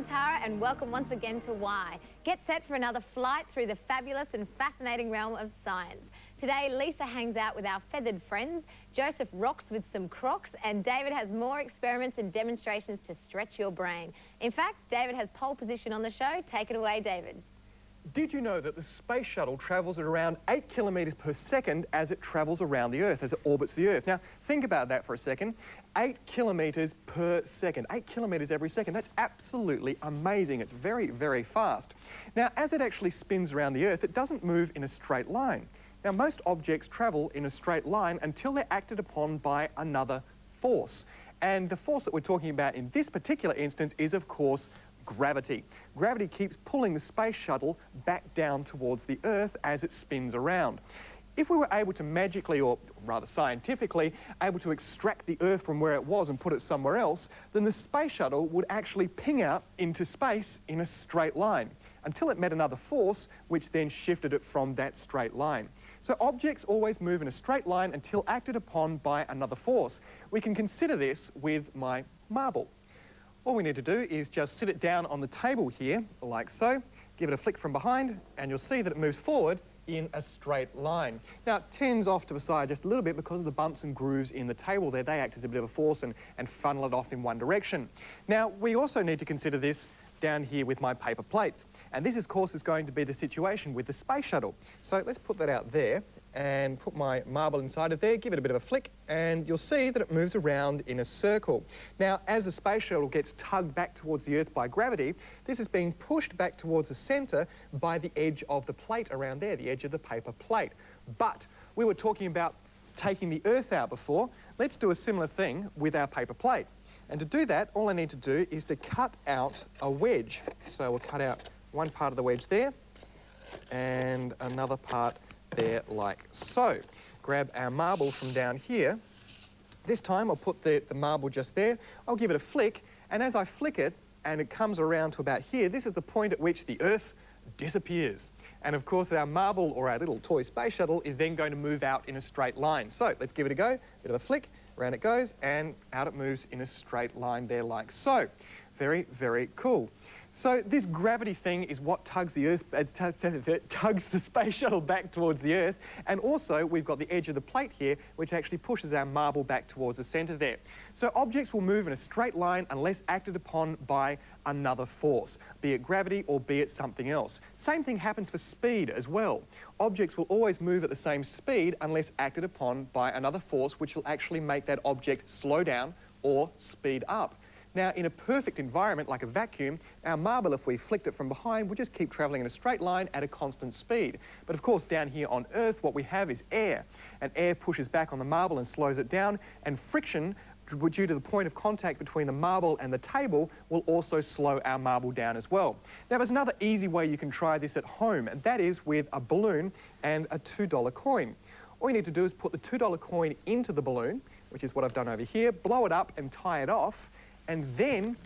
Tara, and welcome once again to Why. Get set for another flight through the fabulous and fascinating realm of science. Today, Lisa hangs out with our feathered friends, Joseph rocks with some crocs, and David has more experiments and demonstrations to stretch your brain. In fact, David has pole position on the show. Take it away, David. Did you know that the space shuttle travels at around 8 kilometres per second as it travels around the Earth, as it orbits the Earth? Now, think about that for a second. 8 kilometres per second. 8 kilometres every second. That's absolutely amazing. It's very, very fast. Now, as it actually spins around the Earth, it doesn't move in a straight line. Now, most objects travel in a straight line until they're acted upon by another force. And the force that we're talking about in this particular instance is, of course, gravity. Gravity keeps pulling the space shuttle back down towards the Earth as it spins around. If we were able to magically, or rather scientifically, able to extract the Earth from where it was and put it somewhere else, then the space shuttle would actually ping out into space in a straight line until it met another force, which then shifted it from that straight line. So objects always move in a straight line until acted upon by another force. We can consider this with my marble. All we need to do is just sit it down on the table here, like so, give it a flick from behind, and you'll see that it moves forward in a straight line. Now, it tends off to the side just a little bit because of the bumps and grooves in the table there. They act as a bit of a force and funnel it off in one direction. Now, we also need to consider this down here with my paper plates. And this, of course, is going to be the situation with the space shuttle. So let's put that out there and put my marble inside of there, give it a bit of a flick, and you'll see that it moves around in a circle. Now, as the space shuttle gets tugged back towards the Earth by gravity, this is being pushed back towards the centre by the edge of the plate around there, the edge of the paper plate. But we were talking about taking the Earth out before. Let's do a similar thing with our paper plate. And to do that, all I need to do is to cut out a wedge. So we'll cut out one part of the wedge there and another part there, like so. Grab our marble from down here. This time I'll put the marble just there. I'll give it a flick, and as I flick it and it comes around to about here, this is the point at which the Earth disappears. And of course our marble, or our little toy space shuttle, is then going to move out in a straight line. So let's give it a go, bit of a flick, around it goes, and out it moves in a straight line there, like so. Very, very cool. So this gravity thing is what tugs the Earth, tugs the space shuttle back towards the Earth, and also we've got the edge of the plate here, which actually pushes our marble back towards the centre there. So objects will move in a straight line unless acted upon by another force, be it gravity or be it something else. Same thing happens for speed as well. Objects will always move at the same speed unless acted upon by another force, which will actually make that object slow down or speed up. Now, in a perfect environment like a vacuum, our marble, if we flicked it from behind, would just keep travelling in a straight line at a constant speed. But of course, down here on Earth, what we have is air. And air pushes back on the marble and slows it down, and friction, due to the point of contact between the marble and the table, will also slow our marble down as well. Now, there's another easy way you can try this at home, and that is with a balloon and a $2 coin. All you need to do is put the $2 coin into the balloon, which is what I've done over here, blow it up and tie it off, and then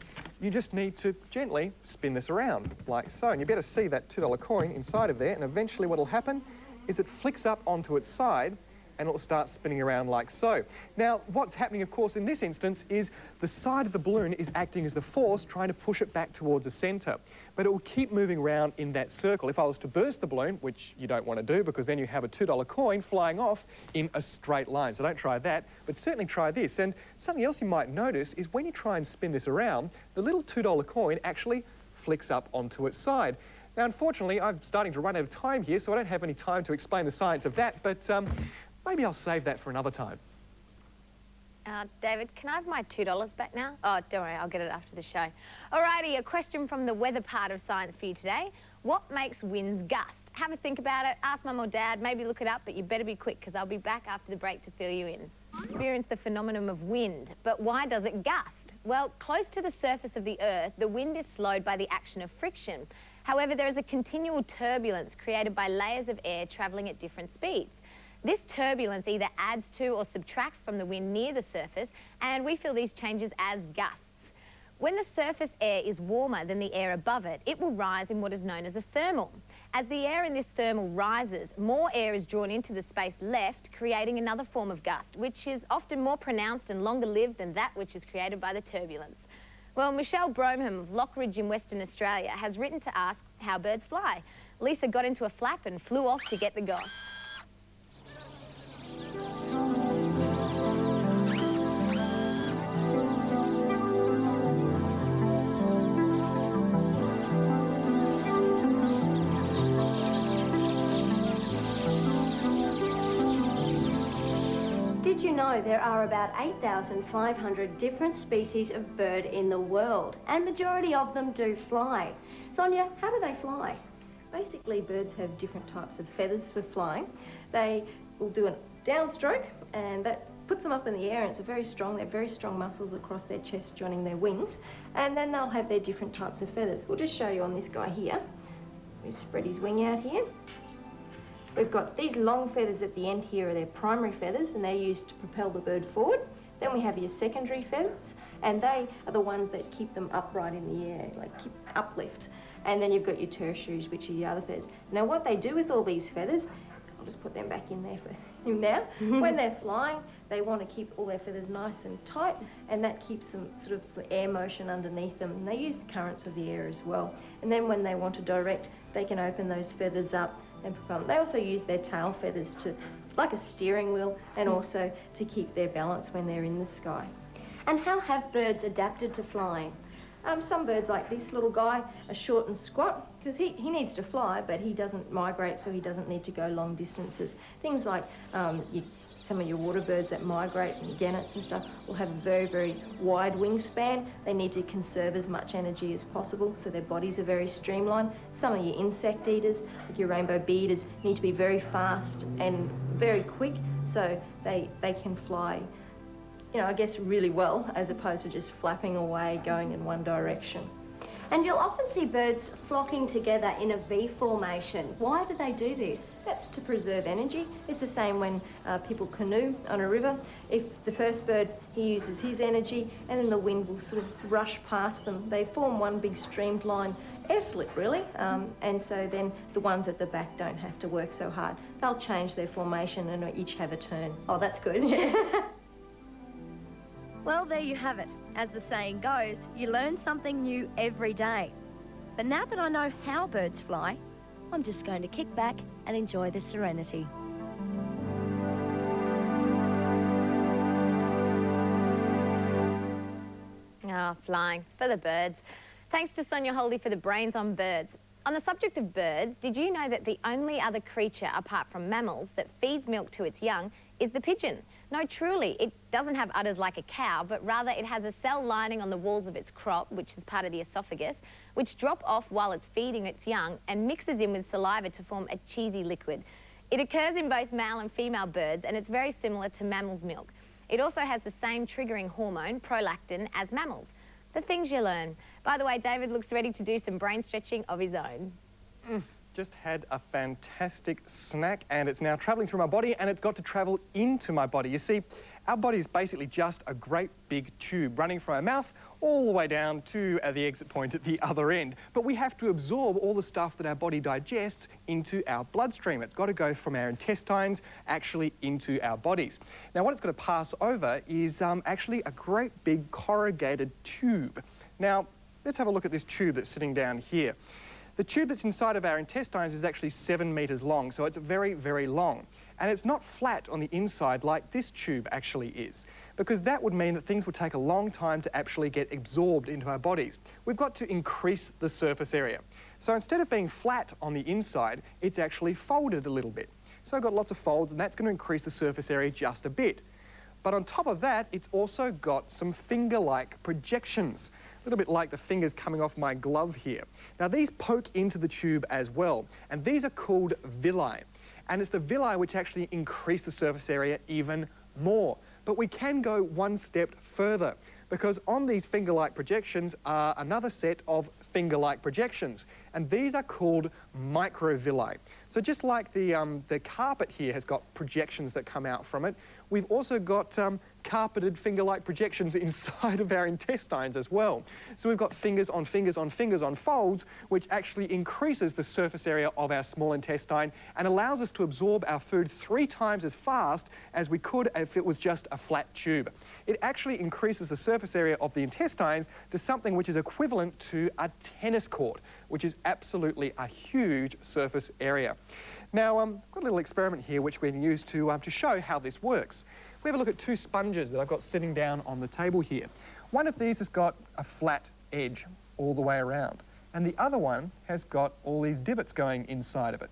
you just need to gently spin this around, like so. And you better see that $2 coin inside of there, and eventually what will happen is it flicks up onto its side and it'll start spinning around like so. Now, what's happening, of course, in this instance is the side of the balloon is acting as the force, trying to push it back towards the centre. But it will keep moving around in that circle. If I was to burst the balloon, which you don't want to do because then you have a $2 coin flying off in a straight line. So don't try that, but certainly try this. And something else you might notice is when you try and spin this around, the little $2 coin actually flicks up onto its side. Now, unfortunately, I'm starting to run out of time here, so I don't have any time to explain the science of that, but maybe I'll save that for another time. David, can I have my $2 back now? Oh, don't worry, I'll get it after the show. Alrighty, a question from the weather part of science for you today. What makes winds gust? Have a think about it, ask Mum or Dad, maybe look it up, but you better be quick because I'll be back after the break to fill you in. Experience the phenomenon of wind, but why does it gust? Well, close to the surface of the Earth, the wind is slowed by the action of friction. However, there is a continual turbulence created by layers of air travelling at different speeds. This turbulence either adds to or subtracts from the wind near the surface, and we feel these changes as gusts. When the surface air is warmer than the air above it, it will rise in what is known as a thermal. As the air in this thermal rises, more air is drawn into the space left, creating another form of gust, which is often more pronounced and longer lived than that which is created by the turbulence. Well, Michelle Bromham of Lockridge in Western Australia has written to ask how birds fly. Lisa got into a flap and flew off to get the goss. Did you know there are about 8,500 different species of bird in the world, and majority of them do fly? Sonia, how do they fly? Basically, birds have different types of feathers for flying. They will do a downstroke, and that puts them up in the air, and they have very strong muscles across their chest joining their wings, and then they'll have their different types of feathers. We'll just show you on this guy here. We spread his wing out here. We've got these long feathers at the end here are their primary feathers, and they're used to propel the bird forward. Then we have your secondary feathers, and they are the ones that keep them upright in the air, like keep uplift. And then you've got your tertiaries, which are your other feathers. Now what they do with all these feathers, I'll just put them back in there for him now. When they're flying, they want to keep all their feathers nice and tight, and that keeps them sort of some air motion underneath them. And they use the currents of the air as well. And then when they want to direct, they can open those feathers up and propel them. They also use their tail feathers to, like a steering wheel, and also to keep their balance when they're in the sky. And how have birds adapted to flying? Some birds, like this little guy, are short and squat because he needs to fly, but he doesn't migrate, so he doesn't need to go long distances. Things like some of your water birds that migrate, and gannets and stuff, will have a very, very wide wingspan. They need to conserve as much energy as possible, so their bodies are very streamlined. Some of your insect eaters, like your rainbow bee eaters, need to be very fast and very quick, so they can fly, you know, I guess really well, as opposed to just flapping away, going in one direction. And you'll often see birds flocking together in a V formation. Why do they do this? That's to preserve energy. It's the same when people canoe on a river. If the first bird, he uses his energy, and then the wind will sort of rush past them. They form one big streamlined air slip, really, and so then the ones at the back don't have to work so hard. They'll change their formation and each have a turn. Oh, that's good. Well, there you have it. As the saying goes, you learn something new every day. But now that I know how birds fly, I'm just going to kick back and enjoy the serenity. Oh, flying. It's for the birds. Thanks to Sonia Holdy for the brains on birds. On the subject of birds, did you know that the only other creature apart from mammals that feeds milk to its young is the pigeon? No, truly, it doesn't have udders like a cow, but rather it has a cell lining on the walls of its crop, which is part of the esophagus, which drop off while it's feeding its young and mixes in with saliva to form a cheesy liquid. It occurs in both male and female birds, and it's very similar to mammal's milk. It also has the same triggering hormone, prolactin, as mammals. The things you learn. By the way, David looks ready to do some brain stretching of his own. Just had a fantastic snack, and it's now travelling through my body, and it's got to travel into my body. You see, our body is basically just a great big tube running from our mouth all the way down to the exit point at the other end. But we have to absorb all the stuff that our body digests into our bloodstream. It's got to go from our intestines actually into our bodies. Now, what it's got to pass over is actually a great big corrugated tube. Now, let's have a look at this tube that's sitting down here. The tube that's inside of our intestines is actually 7 metres long, so it's very, very long. And it's not flat on the inside like this tube actually is, because that would mean that things would take a long time to actually get absorbed into our bodies. We've got to increase the surface area. So instead of being flat on the inside, it's actually folded a little bit. So I've got lots of folds, and that's going to increase the surface area just a bit. But on top of that, it's also got some finger-like projections, a little bit like the fingers coming off my glove here. Now, these poke into the tube as well, and these are called villi. And it's the villi which actually increase the surface area even more. But we can go one step further, because on these finger-like projections are another set of finger-like projections. and these are called microvilli. So just like the carpet here has got projections that come out from it, we've also got carpeted finger-like projections inside of our intestines as well. So we've got fingers on fingers on fingers on folds, which actually increases the surface area of our small intestine and allows us to absorb our food 3 times as fast as we could if it was just a flat tube. It actually increases the surface area of the intestines to something which is equivalent to a tennis court, which is absolutely a huge surface area. Now, I've got a little experiment here which we can use to show how this works. We have a look at 2 sponges that I've got sitting down on the table here. One of these has got a flat edge all the way around, and the other one has got all these divots going inside of it.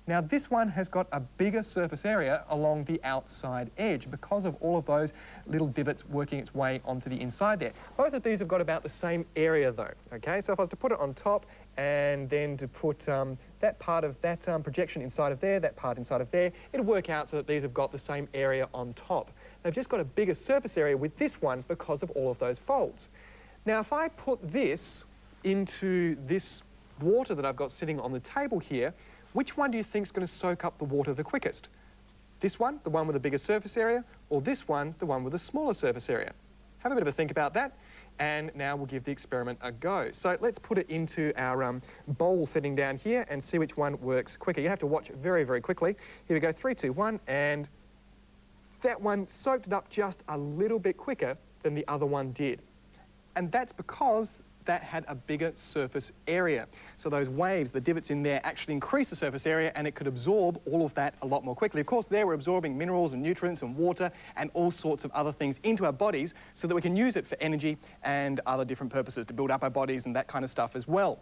Now, this one has got a bigger surface area along the outside edge because of all of those little divots working its way onto the inside there. Both of these have got about the same area though, okay? So if I was to put it on top and then to put that part of that projection inside of there, that part inside of there, it'll work out so that these have got the same area on top. They've just got a bigger surface area with this one because of all of those folds. Now, if I put this into this water that I've got sitting on the table here, which one do you think is going to soak up the water the quickest? This one, the one with the bigger surface area, or this one, the one with the smaller surface area? Have a bit of a think about that, and now we'll give the experiment a go. So let's put it into our bowl sitting down here and see which one works quicker. You have to watch very, very quickly. Here we go, 3, 2, 1, and that one soaked it up just a little bit quicker than the other one did. And that's because that had a bigger surface area. So those waves, the divots in there, actually increased the surface area and it could absorb all of that a lot more quickly. Of course, there we're absorbing minerals and nutrients and water and all sorts of other things into our bodies so that we can use it for energy and other different purposes to build up our bodies and that kind of stuff as well.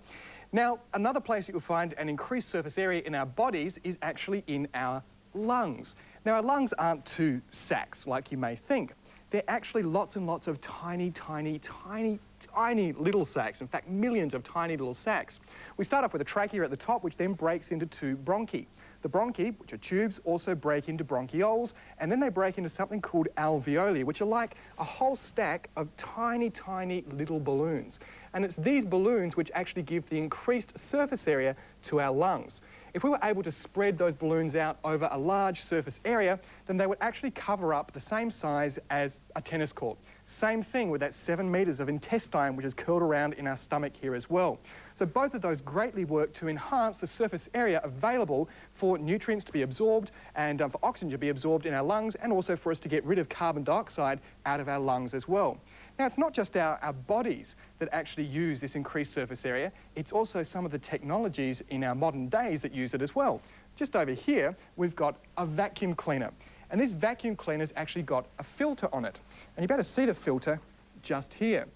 Now, another place that you'll find an increased surface area in our bodies is actually in our lungs. Now, our lungs aren't 2 sacs like you may think. They're actually lots and lots of tiny, tiny, tiny, tiny little sacs. In fact, millions of tiny little sacs. We start off with a trachea at the top, which then breaks into 2 bronchi. The bronchi, which are tubes, also break into bronchioles, and then they break into something called alveoli, which are like a whole stack of tiny, tiny little balloons. And it's these balloons which actually give the increased surface area to our lungs. If we were able to spread those balloons out over a large surface area, then they would actually cover up the same size as a tennis court. Same thing with that 7 metres of intestine which is curled around in our stomach here as well. So both of those greatly work to enhance the surface area available for nutrients to be absorbed and for oxygen to be absorbed in our lungs, and also for us to get rid of carbon dioxide out of our lungs as well. Now, it's not just our bodies that actually use this increased surface area, it's also some of the technologies in our modern days that use it as well. Just over here, we've got a vacuum cleaner. And this vacuum cleaner's actually got a filter on it. And you better see the filter just here.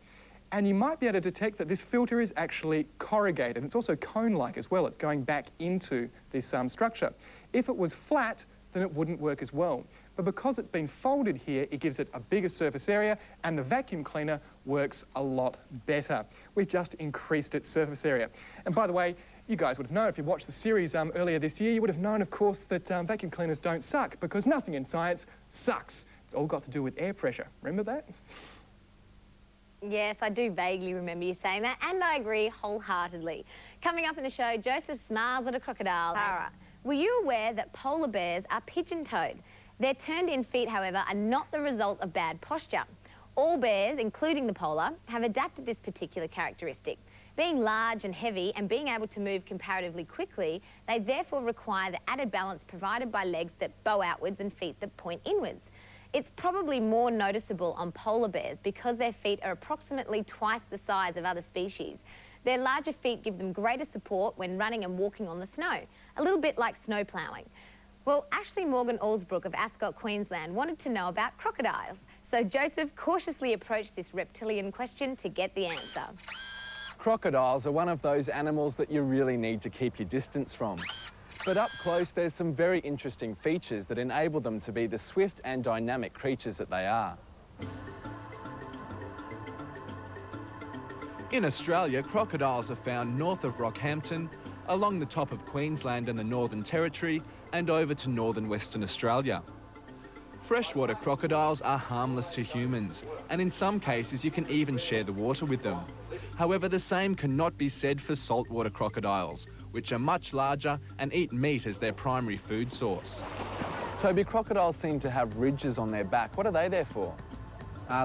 And you might be able to detect that this filter is actually corrugated. It's also cone-like as well. It's going back into this structure. If it was flat, then it wouldn't work as well. But because it's been folded here, it gives it a bigger surface area, and the vacuum cleaner works a lot better. We've just increased its surface area. And by the way, you guys would have known, if you watched the series earlier this year, you would have known, of course, that vacuum cleaners don't suck, because nothing in science sucks. It's all got to do with air pressure. Remember that? Yes, I do vaguely remember you saying that, and I agree wholeheartedly. Coming up in the show, Joseph smiles at a crocodile. Tara, were you aware that polar bears are pigeon-toed? Their turned-in feet, however, are not the result of bad posture. All bears, including the polar, have adapted this particular characteristic. Being large and heavy and being able to move comparatively quickly, they therefore require the added balance provided by legs that bow outwards and feet that point inwards. It's probably more noticeable on polar bears because their feet are approximately twice the size of other species. Their larger feet give them greater support when running and walking on the snow, a little bit like snow ploughing. Well, Ashley Morgan Allsbrook of Ascot, Queensland wanted to know about crocodiles. So Joseph cautiously approached this reptilian question to get the answer. Crocodiles are one of those animals that you really need to keep your distance from. But up close, there's some very interesting features that enable them to be the swift and dynamic creatures that they are. In Australia, crocodiles are found north of Rockhampton, along the top of Queensland and the Northern Territory, and over to northern Western Australia. Freshwater crocodiles are harmless to humans, and in some cases you can even share the water with them. However, the same cannot be said for saltwater crocodiles, which are much larger and eat meat as their primary food source. Toby, crocodiles seem to have ridges on their back. What are they there for?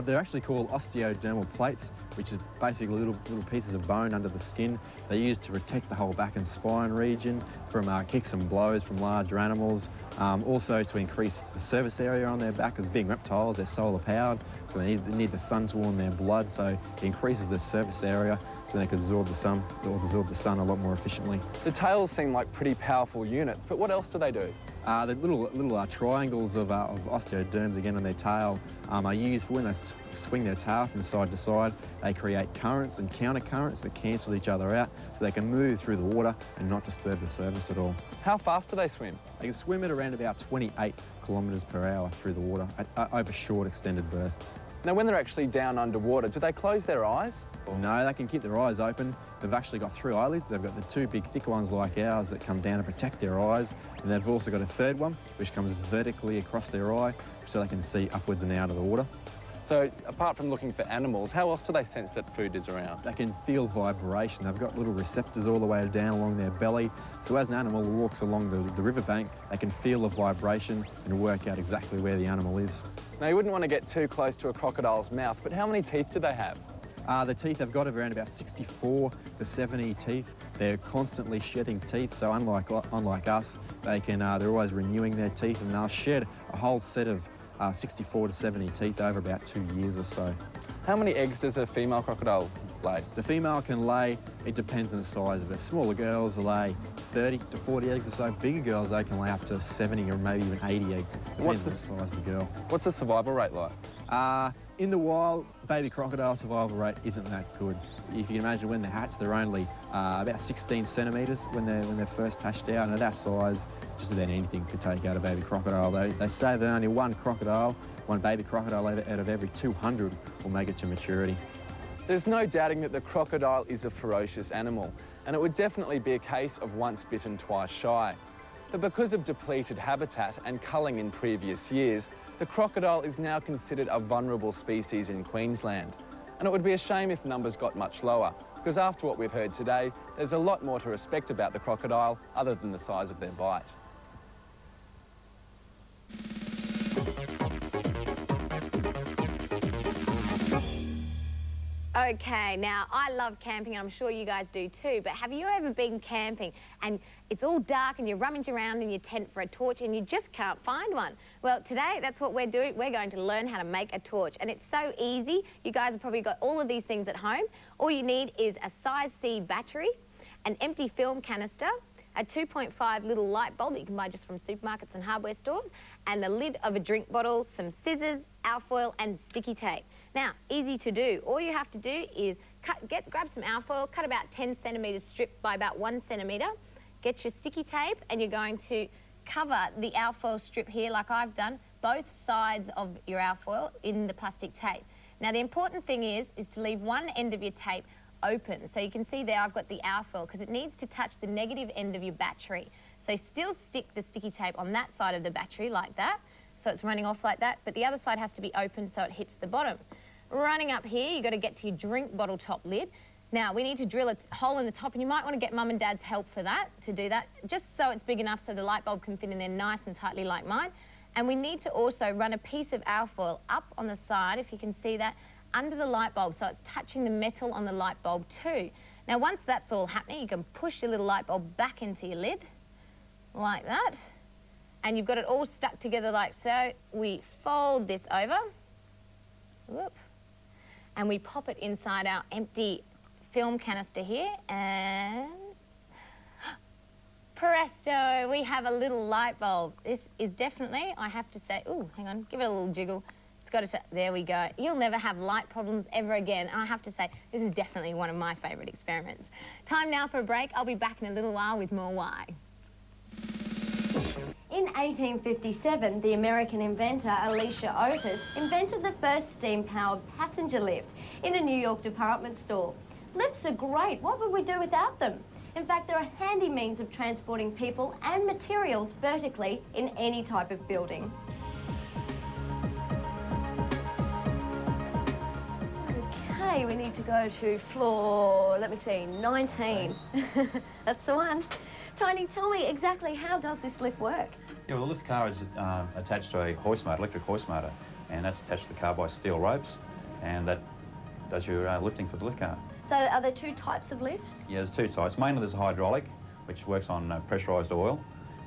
They're actually called osteodermal plates, which is basically little pieces of bone under the skin. They're used to protect the whole back and spine region from kicks and blows from larger animals. Also to increase the surface area on their back, as being reptiles, they're solar powered, so they need the sun to warm their blood, so it increases their surface area so they can absorb the sun a lot more efficiently. The tails seem like pretty powerful units, but what else do they do? The little triangles of osteoderms, again, on their tail are used for when they swing their tail from side to side. They create currents and counter currents that cancel each other out, so they can move through the water and not disturb the surface at all. How fast do they swim? They can swim at around about 28 kilometres per hour through the water over short, extended bursts. Now, when they're actually down underwater, do they close their eyes? No, they can keep their eyes open. They've actually got 3 eyelids. They've got the 2 big thick ones like ours that come down to protect their eyes, and they've also got a 3rd one which comes vertically across their eye so they can see upwards and out of the water. So, apart from looking for animals, how else do they sense that food is around? They can feel vibration. They've got little receptors all the way down along their belly, so as an animal walks along the riverbank, they can feel the vibration and work out exactly where the animal is. Now, you wouldn't want to get too close to a crocodile's mouth, but how many teeth do they have? The teeth, they've got around about 64 to 70 teeth. They're constantly shedding teeth, so unlike us, they're always renewing their teeth, and they'll shed a whole set of 64 to 70 teeth over about 2 years or so. How many eggs does a female crocodile lay? The female can lay, it depends on the size of it. Smaller girls lay 30 to 40 eggs or so. Bigger girls, they can lay up to 70 or maybe even 80 eggs, depends on the size of the girl. What's the survival rate like? In the wild, baby crocodile survival rate isn't that good. If you can imagine, when they hatch, they're only about 16 centimetres when they're first hatched out, and at that size, just about anything could take out a baby crocodile. They say that only one baby crocodile out of every 200 will make it to maturity. There's no doubting that the crocodile is a ferocious animal, and it would definitely be a case of once bitten, twice shy. But because of depleted habitat and culling in previous years, the crocodile is now considered a vulnerable species in Queensland. And it would be a shame if numbers got much lower, because after what we've heard today, there's a lot more to respect about the crocodile other than the size of their bite. Okay, now I love camping, and I'm sure you guys do too, but have you ever been camping and it's all dark and you rummage around in your tent for a torch and you just can't find one? Well, today that's what we're doing. We're going to learn how to make a torch, and it's so easy. You guys have probably got all of these things at home. All you need is a size C battery, an empty film canister, a 2.5 little light bulb that you can buy just from supermarkets and hardware stores, and the lid of a drink bottle, some scissors, alfoil and sticky tape. Now, easy to do. All you have to do is grab some alfoil, cut about 10 centimetres strip by about 1 centimetre, get your sticky tape, and you're going to cover the alfoil strip here like I've done, both sides of your alfoil in the plastic tape. Now, the important thing is to leave one end of your tape open. So you can see there I've got the alfoil because it needs to touch the negative end of your battery. So still stick the sticky tape on that side of the battery like that, so it's running off like that, but the other side has to be open so it hits the bottom. Running up here, you've got to get to your drink bottle top lid. Now, we need to drill a hole in the top, and you might want to get Mum and Dad's help for that, to do that, just so it's big enough so the light bulb can fit in there nice and tightly like mine. And we need to also run a piece of alfoil up on the side, if you can see that, under the light bulb, so it's touching the metal on the light bulb too. Now, once that's all happening, you can push your little light bulb back into your lid, like that. And you've got it all stuck together like so. We fold this over, whoop, and we pop it inside our empty film canister here, and presto, we have a little light bulb. This is definitely, I have to say, ooh, hang on, give it a little jiggle. It's got to, there we go. You'll never have light problems ever again. And I have to say, this is definitely one of my favourite experiments. Time now for a break. I'll be back in a little while with more why. In 1857, the American inventor Elisha Otis invented the first steam-powered passenger lift in a New York department store. Lifts are great. What would we do without them? In fact, they're a handy means of transporting people and materials vertically in any type of building. Okay, we need to go to floor, let me see, 19. That's the one. Tony, tell me exactly how does this lift work? Yeah, well, the lift car is attached to a hoist motor, electric hoist motor, and that's attached to the car by steel ropes, and that does your lifting for the lift car. So are there two types of lifts? Yeah, there's two types. Mainly there's a hydraulic, which works on pressurised oil,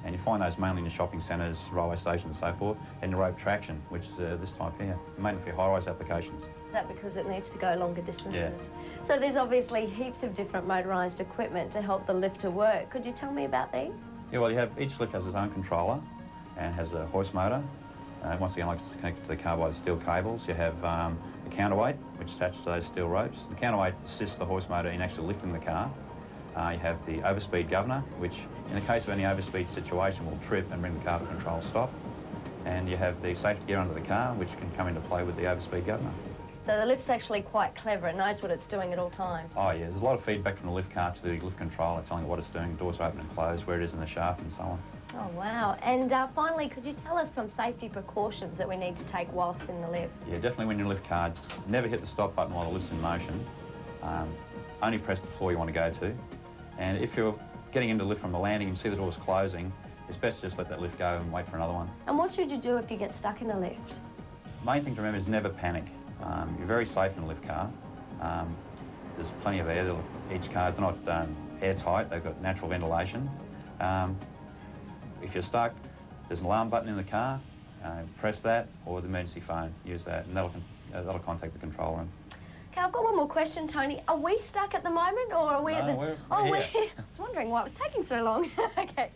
and you find those mainly in your shopping centres, railway stations and so forth, and your rope traction, which is this type here, mainly for your high-rise applications. Is that because it needs to go longer distances? Yeah. So there's obviously heaps of different motorised equipment to help the lift to work. Could you tell me about these? Yeah, well, each lift has its own controller and has a hoist motor. Once again, like it's connected to the car by the steel cables. You have a counterweight, which is attached to those steel ropes. The counterweight assists the hoist motor in actually lifting the car. You have the overspeed governor, which in the case of any overspeed situation will trip and bring the car to control stop. And you have the safety gear under the car, which can come into play with the overspeed governor. So the lift's actually quite clever. It knows what it's doing at all times. Oh yeah, there's a lot of feedback from the lift car to the lift controller telling it what it's doing, doors are open and closed, where it is in the shaft and so on. Oh, wow. And finally, could you tell us some safety precautions that we need to take whilst in the lift? Yeah, definitely when you're in a lift car, never hit the stop button while the lift's in motion. Only press the floor you want to go to. And if you're getting into the lift from the landing and you see the doors closing, it's best to just let that lift go and wait for another one. And what should you do if you get stuck in a lift? Main thing to remember is never panic. You're very safe in a lift car. There's plenty of air. Each car, they're not airtight, they've got natural ventilation. If you're stuck, there's an alarm button in the car. Press that, or the emergency phone. Use that, and that'll contact the control room. Okay, I've got one more question, Tony. Are we stuck at the moment, or are we No, at the... we're oh, here. I was wondering why it was taking so long. Okay.